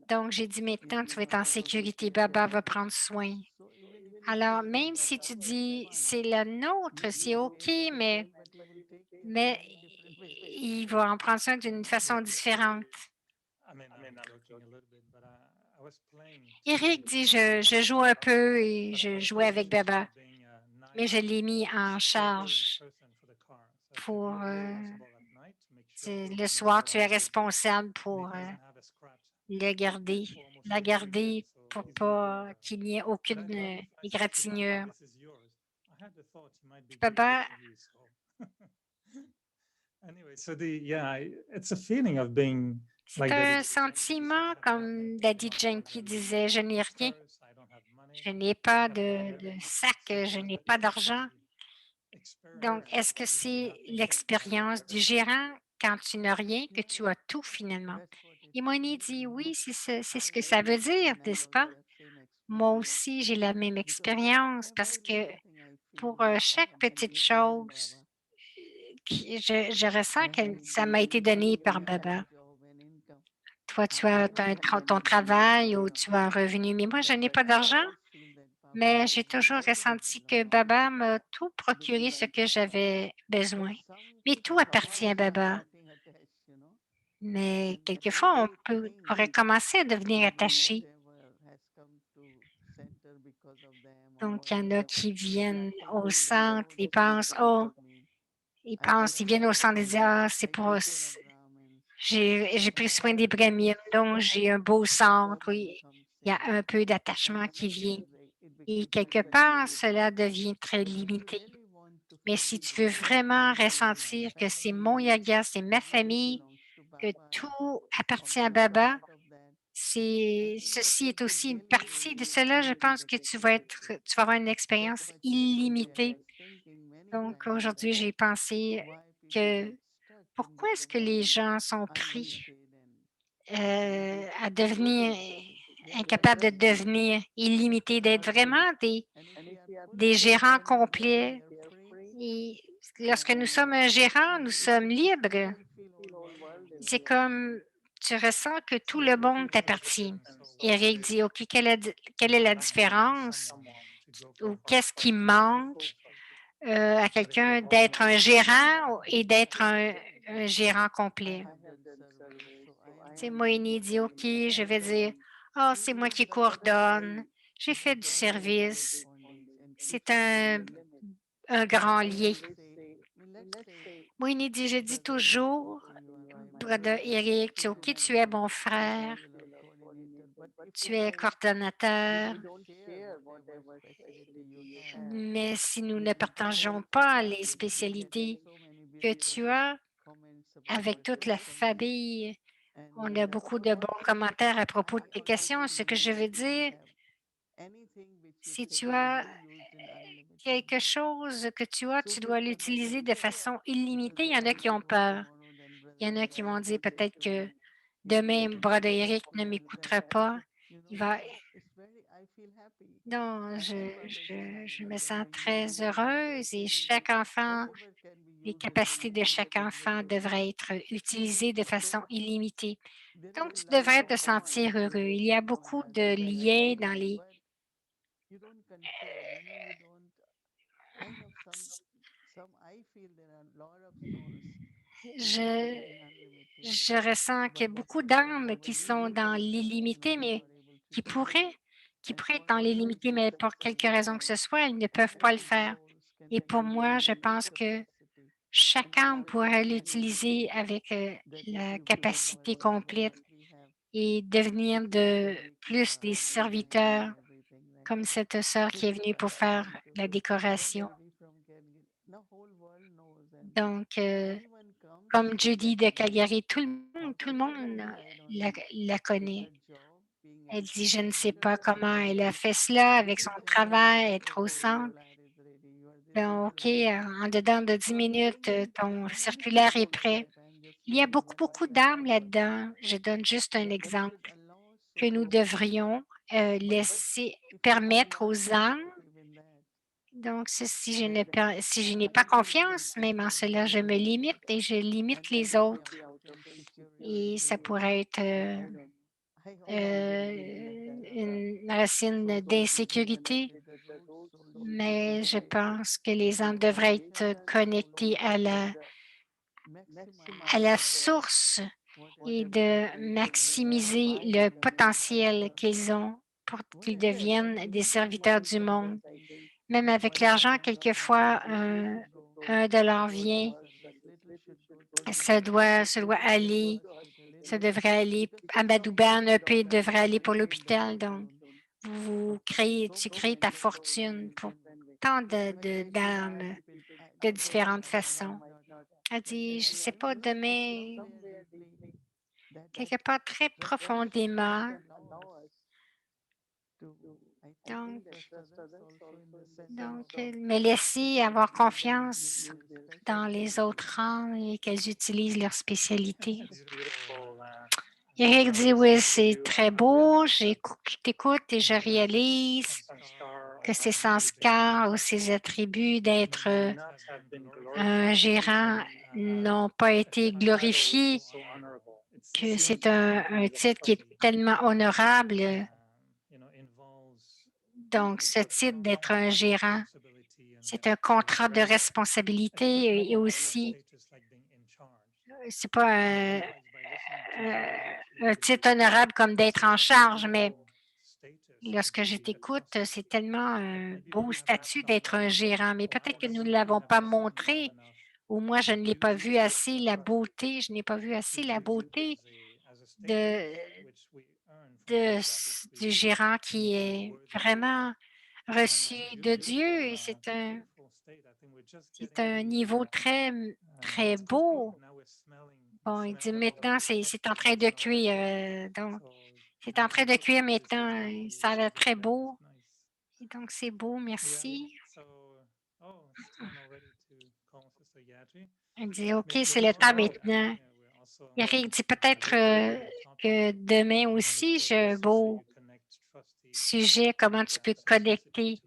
Donc, j'ai dit maintenant, tu vas être en sécurité. Baba va prendre soin. Alors, même si tu dis c'est la nôtre, c'est OK, mais il va en prendre soin d'une façon différente. I mean, I'm joking a little bit, but I was playing Eric to dit je joue un peu et but I je was jouais playing avec to Baba, start being a mais je nice, l'ai mis en supportive charge person for the car. So I said, pour you're responsible at night to make sure le it soir, never tu es runs, responsable and pour it doesn't have a scratch. le garder, For almost la 15 years, garder so pour he's really pas qu'il n'y ait But aucune I said to égratignure. Baba, this is yours. I had the thought he might be giving Baba, it to you. So anyway, so it's a feeling of being c'est like un Daddy Yankee said, I sentiment, have comme nothing, I Daddy don't have Yankee disait, je n'ai rien, stars, I don't have money, je n'ai pas but de sac, je n'ai pas d'argent. Donc, experience est-ce que is c'est nothing l'expérience du gérant quand tu n'as rien que tu as tout finalement? Et Moïni dit, oui, c'est ce que ça veut dire, n'est-ce pas? Moi aussi, j'ai la même expérience parce que pour chaque petite chose, je ressens que ça m'a été donné par Baba. Toi, tu as ton travail ou tu as un revenu, mais moi, je n'ai pas d'argent, mais j'ai toujours ressenti que Baba m'a tout procuré ce que j'avais besoin. Mais tout appartient à Baba. Mais quelquefois, pourrait commencer à devenir attaché. Donc, il y en a qui viennent au centre, ils pensent, oh, ils viennent au centre et disent, ah, j'ai pris soin des Brahmines, donc j'ai un beau centre. Oui, il y a un peu d'attachement qui vient. Et quelque part, cela devient très limité. Mais si tu veux vraiment ressentir que c'est mon yaga, c'est ma famille, que tout appartient à Baba, ceci est aussi une partie de cela. Je pense que tu vas avoir une expérience illimitée. Donc, aujourd'hui, j'ai pensé que pourquoi est-ce que les gens sont pris à devenir incapables de devenir illimités, d'être vraiment des gérants complets. Et lorsque nous sommes un gérant, nous sommes libres. C'est comme tu ressens que tout le monde t'appartient. Eric dit, OK, quelle est la différence ou qu'est-ce qui manque à quelqu'un d'être un gérant et d'être un gérant complet? Moïni dit, OK, je vais dire, oh, c'est moi qui coordonne, j'ai fait du service. C'est un grand lien. Moïni dit, je dis toujours, Brother Eric, tu es OK, tu es mon frère, tu es coordonnateur, mais si nous ne partageons pas les spécialités que tu as avec toute la famille, on a beaucoup de bons commentaires à propos de tes questions. Ce que je veux dire, si tu as quelque chose que tu dois l'utiliser de façon illimitée. Il y en a qui ont peur. Il y en a qui vont dire peut-être que demain, Brother Eric ne m'écoutera pas. Il va... Non, je me sens très heureuse et chaque enfant, les capacités de chaque enfant devraient être utilisées de façon illimitée. Donc, tu devrais te sentir heureux. Il y a beaucoup de liens you don't concern, you don't kind of some I feel there are a lot of souls Je, in unlimited, je ressens qu'il y a but beaucoup when d'âmes qui we sont live dans in that l'illimité, and we mais are able to qui see it, pourraient, qui and pourraient for être dans us l'illimité, to mais pour quelque raison que ce soit, ils ne peuvent pas le all faire. souls can Et pour moi, je utilize pense that que capacity, chaque and âme that is pourrait what we need, l'utiliser avec that la every capacité whatever complète that we have et to devenir serve de every plus des humanity and serviteurs everything, right? comme cette sœur qui est venue pour faire la décoration. Judy from Calgary, the whole world knows, and Donc, anyone comes comme with Judy that de knowledge, Calgary, tout le whatever monde I don't know, la with connaît. that job, being Elle at the dit, je ne sais pas center, comment elle a fait cela avec within son 10 minutes, travail, être au okay, centre. Vlad is ready, you are this, Ben, this, OK, this, this. en dedans de 10 So I'm minutes, saying, ton when we think circulaire est about prêt. that, I'm just Il y a saying beaucoup, that beaucoup that d'âmes happens, là-dedans. Je donne juste un that should exemple allow que nous souls, devrions but laisser if we are permettre not aux âmes. sensitive in that, Donc, si je then n'ai we pas won't be able confiance, to même en serve cela, je me everybody, limite et je and limite that les is the autres. ultimate Et ça security. pourrait être I hope I will be in that une racine d'insécurité, with the root soul mais je security, pense que les âmes to devraient être understand the connectées flow, à la maximize source et whatever de that maximiser mind le and potentiel qu'ils ont pour qu'ils whatever deviennent des serviteurs du monde. understanding, Même avec whatever l'argent, comes from that, quelquefois, little should go $1 to vient, service, little should go to ça doit aller, ça hospital, devrait aller because à so Madouba, many un EP devrait programs aller pour in the l'hôpital. Donc, world, so tu crées ta many ways fortune we pour can, tant like I should d'âmes ask de today, différentes façons. might not, Elle dit, je ne sais pas, demain, somewhere deeply, that quelque part très that trust must profondément. allow us to, I Donc, think, trust others also in the sense of me laisser avoir giving them confiance their dans les specialty. autres âmes et qu'elles utilisent leur spécialité. It's beautiful. Eric dit, oui, c'est très beau, je t'écoute et je réalise que ces sanskars ou ces attributs d'être un gérant n'ont pas été glorifiés, que c'est un titre qui est tellement honorable. Donc, ce titre d'être un gérant, c'est un contrat de responsabilité et aussi, c'est pas un titre honorable comme d'être en charge, mais lorsque je t'écoute, c'est tellement un beau statut d'être un gérant, mais peut-être que nous ne l'avons pas montré, ou moi, je ne l'ai pas vu assez, la beauté, je n'ai pas vu assez la beauté de, du gérant qui est vraiment reçu de Dieu et c'est un niveau très, très beau. Bon, il dit maintenant, c'est en train de cuire. Donc, c'est en train de cuire maintenant. Ça a l'air très beau. Et donc, c'est beau, merci. Il dit, OK, c'est le temps maintenant. Eric dit peut-être que demain aussi, j'ai un beau sujet, comment tu peux te connecter,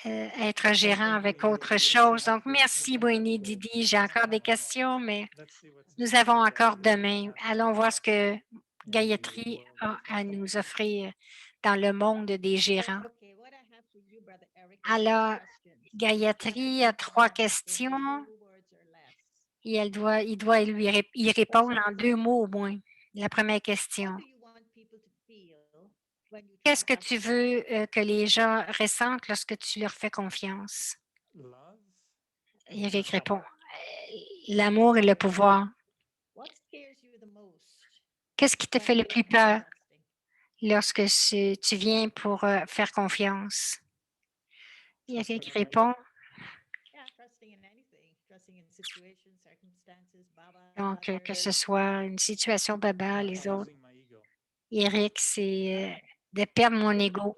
être un gérant avec autre chose. Donc, merci, Boini Didi. J'ai encore des questions, mais nous avons encore demain. Allons voir ce que Gayatri a à nous offrir dans le monde des gérants. Alors, Gayatri a 3 questions et il doit y répondre en 2 mots au moins. La première question. Qu'est-ce que tu veux que les gens ressentent lorsque tu leur fais confiance? Eric répond, l'amour et le pouvoir. Qu'est-ce qui te fait le plus peur lorsque tu viens pour faire confiance? Eric répond, donc que ce soit une situation Baba, les autres. Eric, c'est de perdre mon ego.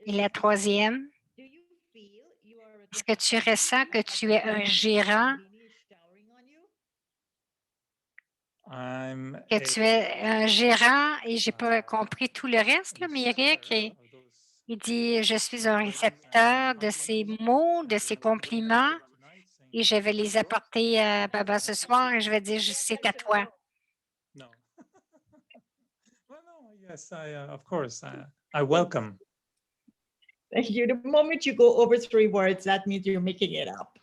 Et la troisième, est-ce que tu ressens que tu es un gérant, que tu es un gérant, et je n'ai pas compris tout le reste, là, mais Eric, il dit, je suis un récepteur de ces mots, de ces compliments, et je vais les apporter à Baba ce soir, et je vais dire, c'est à toi. Yes, of course, I welcome. Thank you. The moment you go over 3 words, that means you're making it up.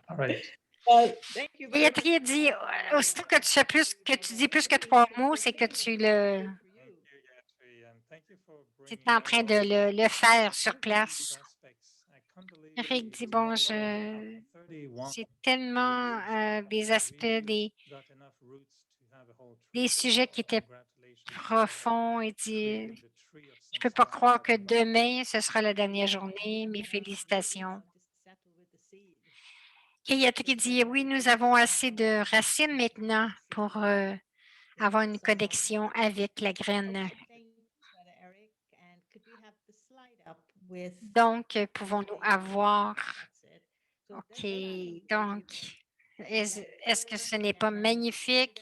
All right. Well, thank you very Gayatri a dit, aussitôt que tu fais plus, que tu dis plus que 3 mots, c'est que tu le, Thank you, Gayatri, and thank you for tu es bringing en train all de le faire sur these place. aspects. I can't believe Eric dit, it's bon, been 31 c'est tellement des aspects, got enough roots to have a whole des tree. sujets qui étaient Congratulations for profonds. Il creating dit, the tree of je ne peux pas samskara. croire que demain, ce sera la dernière journée. Mes félicitations. Gayatri dit, oui, nous avons assez de racines maintenant pour avoir une connexion avec la graine. Donc, pouvons-nous avoir... OK, donc, est-ce que ce n'est pas magnifique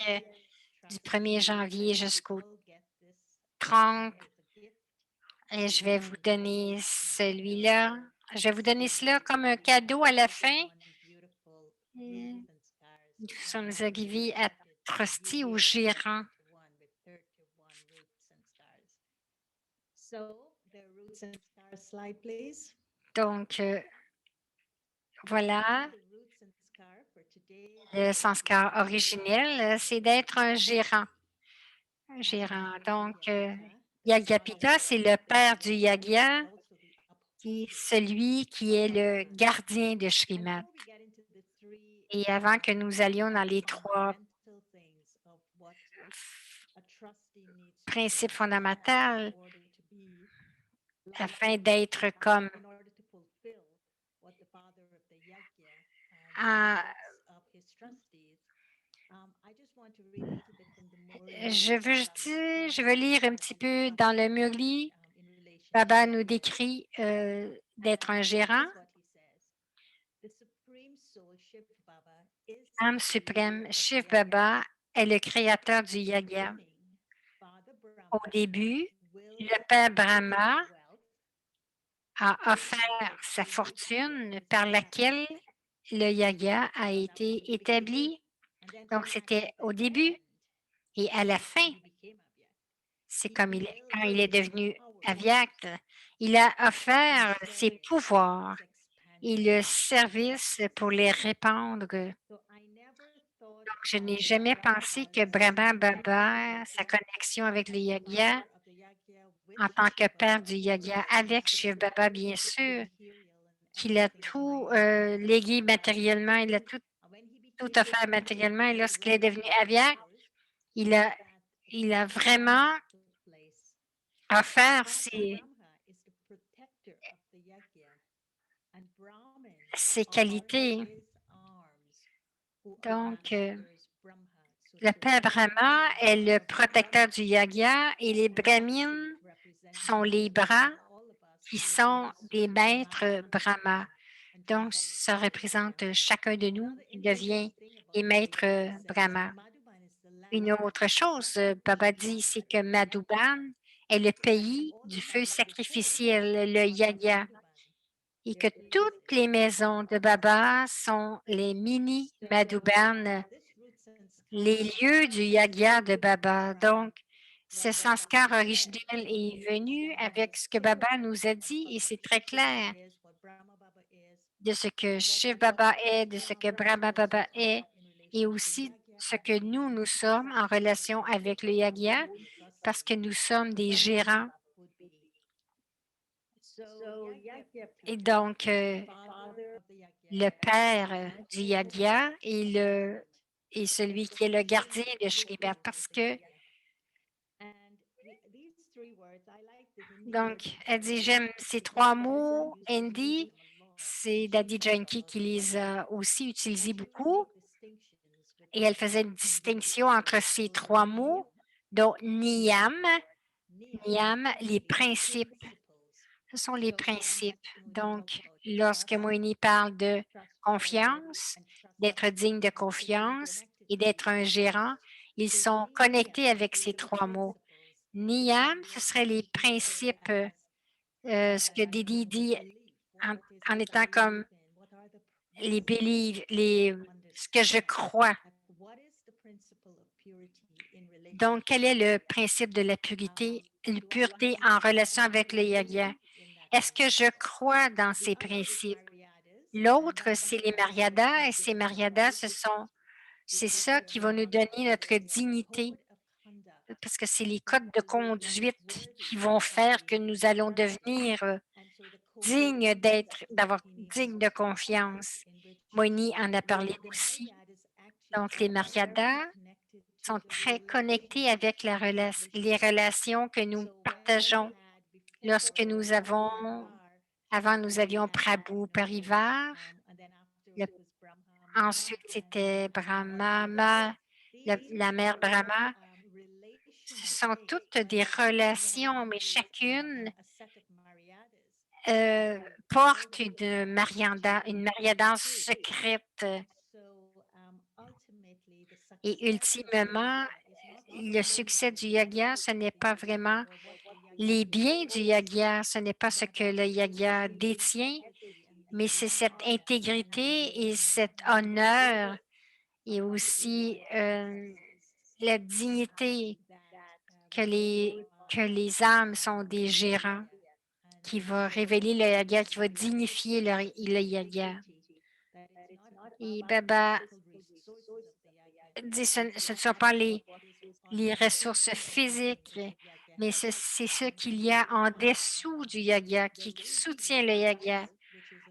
du 1er janvier jusqu'au 30? Et je vais vous donner celui-là. Je vais vous donner cela comme un cadeau à la fin. Nous sommes arrivés à Trusty ou Gérant. Donc, voilà, le sanskar originel, c'est d'être un gérant. Un gérant. Donc, Yagyapita, c'est le père du Yagya, qui est celui qui est le gardien de Srimad. Et avant que nous allions dans les 3 principes fondamentaux, afin d'être comme je veux lire un petit peu dans le Murli. Baba nous décrit d'être un gérant. L'âme suprême, Shiv Baba, est le créateur du Yagya. Au début, le père Brahma a offert sa fortune par laquelle le Yagya a été établi. Donc, c'était au début et à la fin. C'est comme quand il est devenu avyakt, il a offert ses pouvoirs et le service pour les répandre. Donc, je n'ai jamais pensé que Brahma Baba, sa connexion avec le Yagya, en tant que père du Yagya, avec Shiv Baba, bien sûr, qu'il a tout légué matériellement, il a tout offert matériellement. Et lorsqu'il est devenu avyakt, il a vraiment offert ses qualités. Donc, le père Brahma est le protecteur du Yagya et les Brahmines sont les bras qui sont des maîtres Brahma. Donc, ça représente chacun de nous qui devient les maîtres Brahma. Une autre chose, Baba dit, c'est que Madhuban est le pays du feu sacrificiel, le Yagya, et que toutes les maisons de Baba sont les mini Madhuban, les lieux du Yagya de Baba. Donc, ce sanskar originel est venu avec ce que Baba nous a dit et c'est très clair de ce que Shiv Baba est, de ce que Brahma Baba est et aussi ce que nous sommes en relation avec le Yagya parce que nous sommes des gérants. Et donc, le père du Yagya est celui qui est le gardien de Shribhat parce que donc, elle dit, j'aime ces 3 mots, Hindi, c'est Daddy Janki qui les a aussi utilisés beaucoup. Et elle faisait une distinction entre ces 3 mots, dont Niyam, les principes. Ce sont les principes. Donc, lorsque Moini parle de confiance, d'être digne de confiance et d'être un gérant, ils sont connectés avec ces 3 mots. Niyam, ce serait les principes, ce que Didi dit en étant comme les beliefs, ce que je crois. Donc, quel est le principe de la purité une pureté en relation avec le yagia. Est-ce que je crois dans ces principes? L'autre, c'est les mariadas, et ces mariadas, c'est ça qui va nous donner notre dignité, parce que c'est les codes de conduite qui vont faire que nous allons devenir d'avoir digne de confiance. Moni en a parlé aussi. Donc, les mariadas sont très connectés avec les relations que nous partageons lorsque avant nous avions Prabhu Parivar, ensuite c'était Brahma, la mère Brahma. Ce sont toutes des relations, mais chacune porte une mariada secrète. Et ultimement, le succès du yagya, ce n'est pas vraiment les biens du yagya, ce n'est pas ce que le yagya détient, mais c'est cette intégrité et cet honneur et aussi la dignité que les âmes sont des gérants qui va révéler le yaga, qui va dignifier le yaga. Et Baba dit ce ne sont pas les ressources physiques, mais c'est ce qu'il y a en dessous du yaga qui soutient le yaga.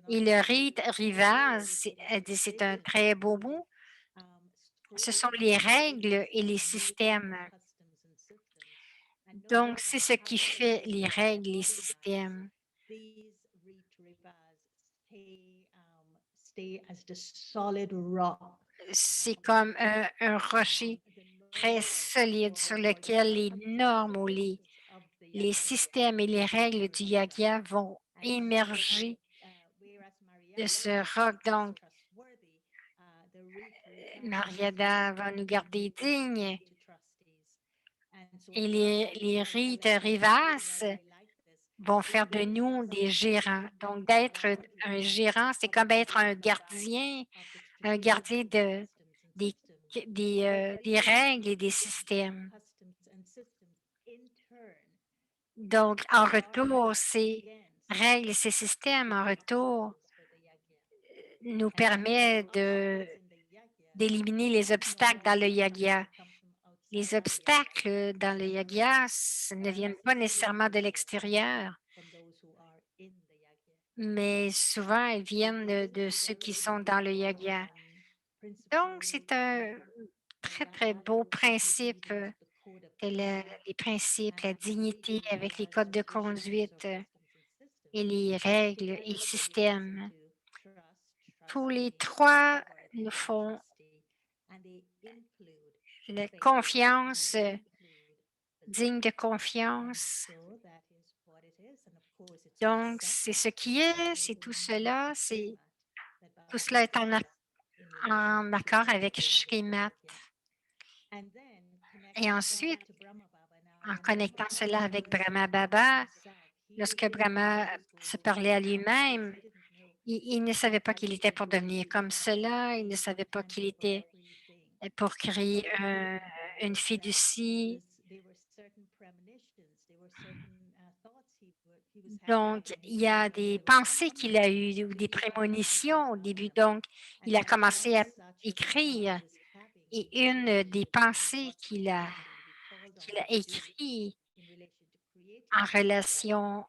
Et le rite rivaz, elle dit c'est un très beau mot, ce sont les règles et les systèmes. Donc, c'est ce qui fait les règles, les systèmes. C'est comme un rocher très solide sur lequel les normes ou les systèmes et les règles du yagya vont émerger de ce roc. Donc, Mariada va nous garder dignes. Et les rites rivas vont faire de nous des gérants. Donc, d'être un gérant, c'est comme être un gardien des règles et des systèmes. Donc, en retour, ces règles et ces systèmes, en retour, nous permettent d'éliminer les obstacles dans le yagya. Les obstacles dans le yagya ne viennent pas nécessairement de l'extérieur, mais souvent, elles viennent de ceux qui sont dans le yagya. Donc, c'est un très, très beau principe, les principes, la dignité avec les codes de conduite et les règles et le système. Tous les trois nous font la confiance, digne de confiance. Donc, c'est ce qui est, c'est tout cela, tout cela est en accord avec Shrimat. Et ensuite, en connectant cela avec Brahma Baba, lorsque Brahma se parlait à lui-même, il ne savait pas qu'il était pour devenir comme cela, il ne savait pas qu'il était pour créer une fiducie. Donc, il y a des pensées qu'il a eues ou des prémonitions au début. Donc, il a commencé à écrire. Et une des pensées qu'il a écrites en relation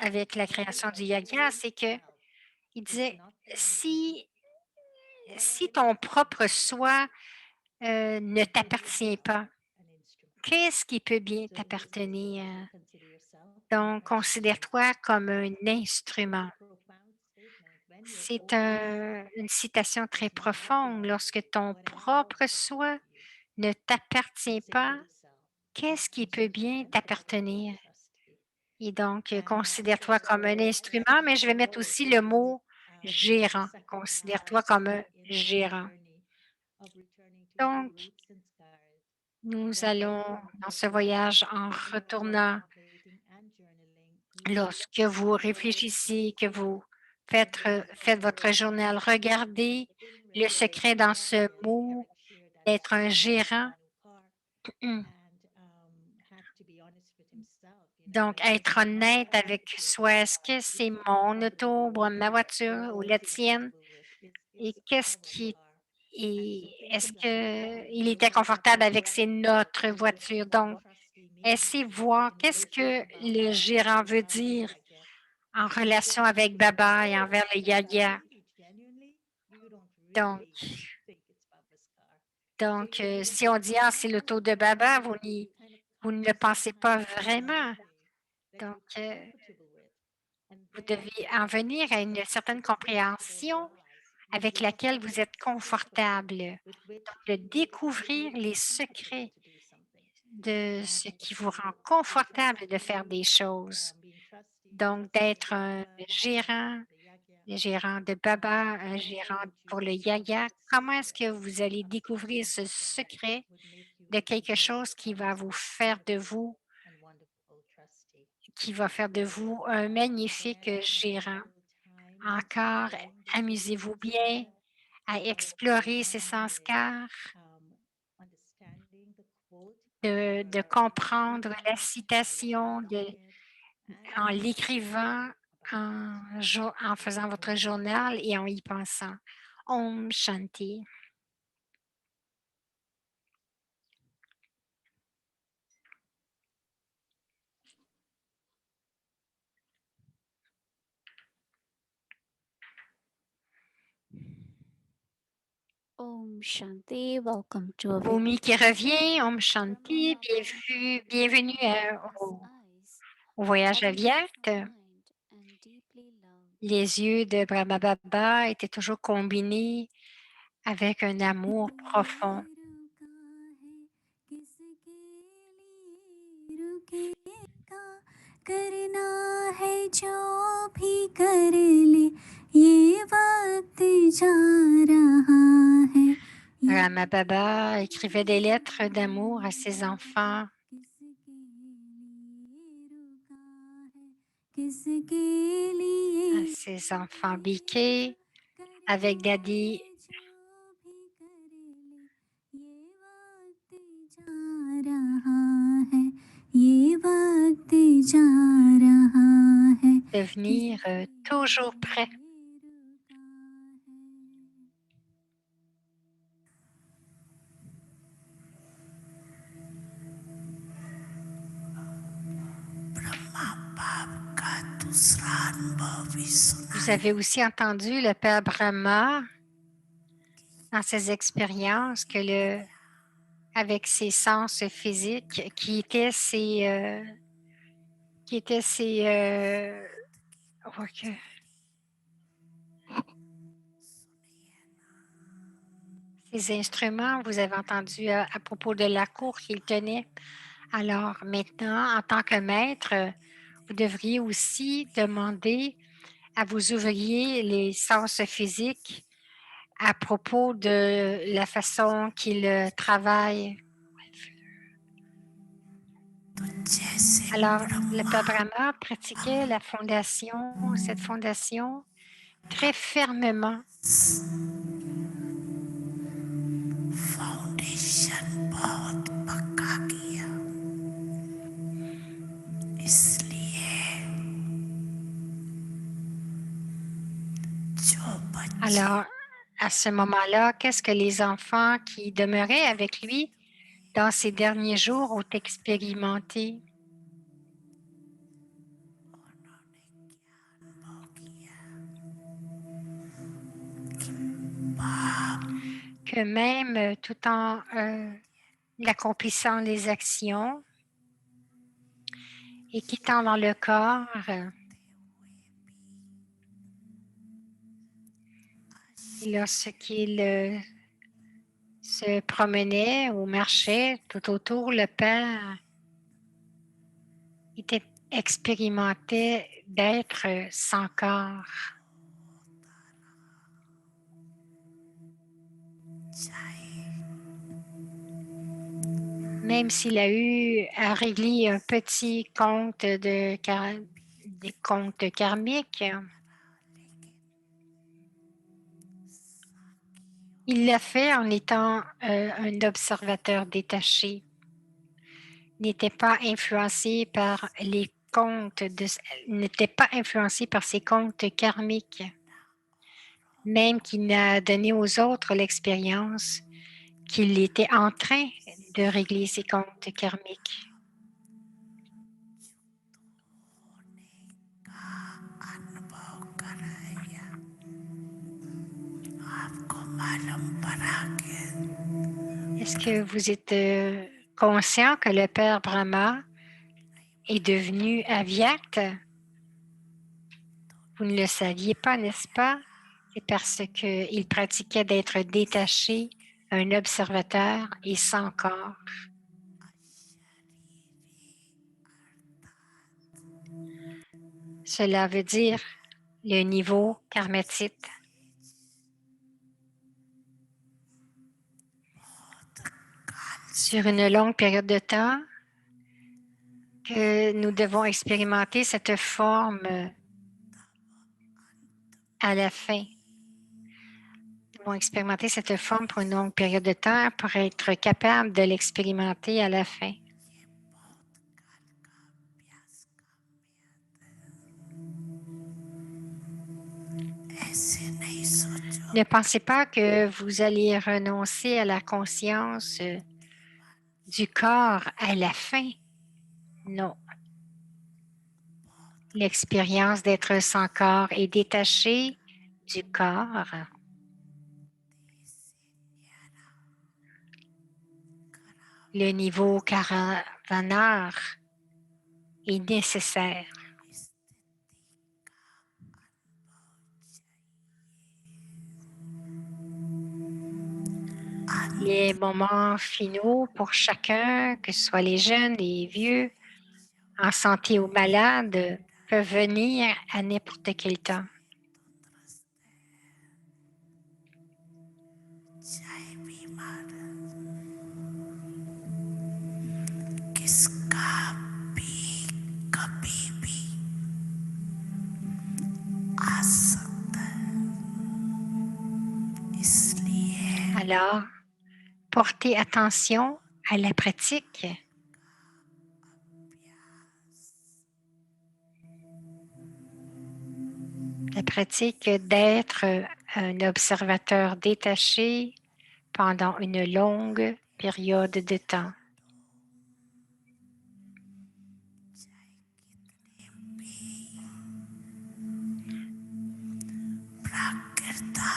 avec la création du yoga, c'est que il disait, si ton propre soi ne t'appartient pas, qu'est-ce qui peut bien t'appartenir? Donc, considère-toi comme un instrument. C'est une citation très profonde. Lorsque ton propre soi ne t'appartient pas, qu'est-ce qui peut bien t'appartenir? Et donc, considère-toi comme un instrument, mais je vais mettre aussi le mot gérant. Considère-toi comme un gérant. Donc, nous allons dans ce voyage en retournant. Lorsque vous réfléchissez, que vous faites votre journal, regardez le secret dans ce mot d'être un gérant. Donc, être honnête avec soi, est-ce que c'est mon auto, ou ma voiture ou la tienne? Et qu'est-ce qui est-ce qu'il était confortable avec c'est notre voiture? Donc, essayez de voir qu'est-ce que le gérant veut dire en relation avec Baba et envers le Yaya. Donc, si on dit, ah, c'est l'auto de Baba, vous ne le pensez pas vraiment. Donc, vous devez en venir à une certaine compréhension avec laquelle vous êtes confortable. Donc, de découvrir les secrets de ce qui vous rend confortable de faire des choses. Donc, d'être un gérant de Baba, un gérant pour le Yaya. Comment est-ce que vous allez découvrir ce secret de quelque chose qui va faire de vous un magnifique gérant? Encore, amusez-vous bien à explorer ces sens cars, de comprendre la citation en l'écrivant, en faisant votre journal et en y pensant. Om Shanti. Om Shanti, welcome to a Bhumi qui revient, Om Shanti, bienvenue au voyage à Viet. Les yeux de Brahma Baba étaient toujours combinés avec un amour profond. Brahma Baba écrivait des lettres d'amour à ses enfants. À ses enfants biqués avec Daddy. Devenir toujours prêt. Vous avez aussi entendu le Père Brahma dans ses expériences avec ses sens physiques qui étaient ses instruments. Vous avez entendu à propos de la cour qu'il tenait. Alors maintenant, en tant que maître, vous devriez aussi demander à vos ouvriers les sens physiques à propos de la façon qu'ils travaillent. Alors, le Père Brahma pratiquait cette fondation très fermement. Alors, à ce moment-là, qu'est-ce que les enfants qui demeuraient avec lui dans ces derniers jours ont expérimenté? Que même tout en accomplissant les actions et quittant dans le corps, lorsqu'il se promenait ou marchait tout autour, le Père expérimentait d'être sans corps. Même s'il a eu à régler un petit compte des comptes karmiques, il l'a fait en étant un observateur détaché. n'était pas influencé par les comptes n'était pas influencé par ses comptes karmiques, même qu'il n'a donné aux autres l'expérience qu'il était en train de régler ses comptes karmiques. Est-ce que vous êtes conscient que le Père Brahma est devenu avyakt? Vous ne le saviez pas, n'est-ce pas? C'est parce qu'il pratiquait d'être détaché, un observateur et sans corps. Cela veut dire le niveau karmatite. Sur une longue période de temps, que nous devons expérimenter cette forme à la fin. Nous devons expérimenter cette forme pour une longue période de temps pour être capable de l'expérimenter à la fin. Ne pensez pas que vous allez renoncer à la conscience du corps à la fin. Non. L'expérience d'être sans corps est détachée du corps. Le niveau Karavanar est nécessaire. Les moments finaux pour chacun, que ce soit les jeunes, les vieux, en santé ou malades, peuvent venir à n'importe quel temps. Alors, portez attention à la pratique. La pratique d'être un observateur détaché pendant une longue période de temps.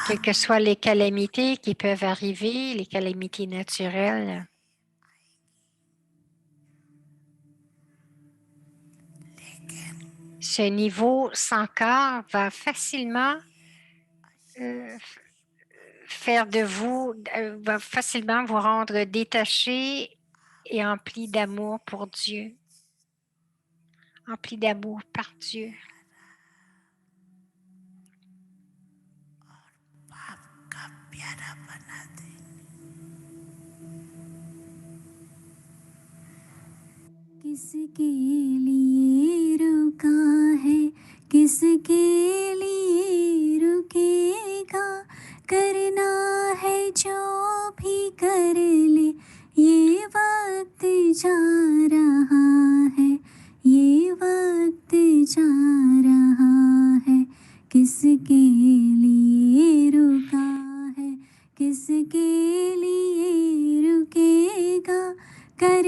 Quelles que soient les calamités qui peuvent arriver, les calamités naturelles, ce niveau sans corps va facilement va facilement vous rendre détaché et empli d'amour pour Dieu, empli d'amour par Dieu. किसके लिए रुका है, किसके लिए रुकेगा, करना है जो भी कर ले, ये वक्त जा रहा है, ये वक्त जा रहा है, किसके लिए रुका है, किसके लिए रुकेगा, कर